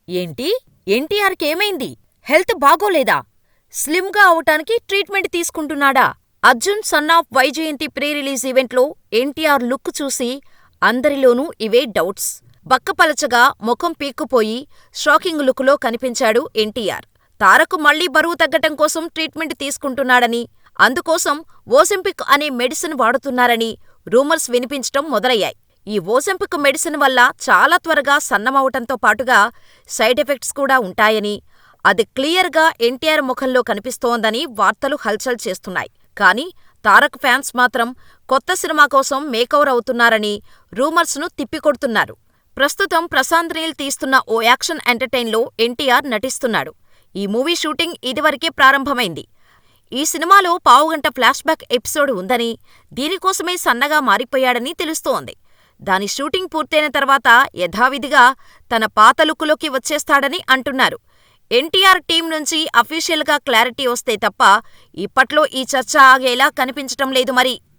ఏంటి? ఎన్టీఆర్‌కేమైంది? హెల్త్ బాగోలేదా? స్లిమ్‌గా అవటానికి ట్రీట్మెంట్ తీసుకుంటున్నాడా? Arjun son of Vyjayanthi pre release ఈవెంట్లో ఎన్టీఆర్ లుక్ చూసి అందరిలోనూ ఇవే డౌట్స్. బక్కపలచగా, మొఖం పీక్కుపోయి షాకింగ్ లుక్‌లో కనిపించాడు ఎన్టీఆర్. తారక్ మళ్లీ బరువు తగ్గటం కోసం ట్రీట్మెంట్ తీసుకుంటున్నాడని, అందుకోసం ఓజెంపిక్ అనే మెడిసిన్ వాడుతున్నారని రూమర్స్ వినిపించటం మొదలయ్యాయి. ఈ ఓజెంపిక్ మెడిసిన్ వల్ల చాలా త్వరగా సన్నమవటంతో పాటుగా సైడ్ ఎఫెక్ట్స్ కూడా ఉంటాయని, అది క్లియర్‌గా ఎన్టీఆర్ ముఖంలో కనిపిస్తోందని వార్తలు హల్చల్ చేస్తున్నాయి. కానీ తారక్ ఫ్యాన్స్ మాత్రం కొత్త సినిమా కోసం మేకోవర్ అవుతున్నారని రూమర్స్‌ను తిప్పికొడుతున్నారు. ప్రస్తుతం ప్రశాంత్ నీల్ తీస్తున్న ఓ యాక్షన్ ఎంటర్టైనర్లో ఎన్టీఆర్ నటిస్తున్నాడు. ఈ మూవీ షూటింగ్ ఇదివరకే ప్రారంభమైంది. ఈ సినిమాలో పావుగంట ఫ్లాష్‌బ్యాక్ ఎపిసోడ్ ఉందని, దీనికోసమే సన్నగా మారిపోయాడని తెలుస్తోంది. దాని షూటింగ్ పూర్తయిన తర్వాత యథావిధిగా తన పాత లుక్కులోకి వచ్చేస్తాడని అంటున్నారు. ఎన్టీఆర్ టీం నుంచి అఫీషియల్‌గా క్లారిటీ వస్తే తప్ప ఇప్పట్లో ఈ చర్చ ఆగేలా కనిపించటం లేదు మరి.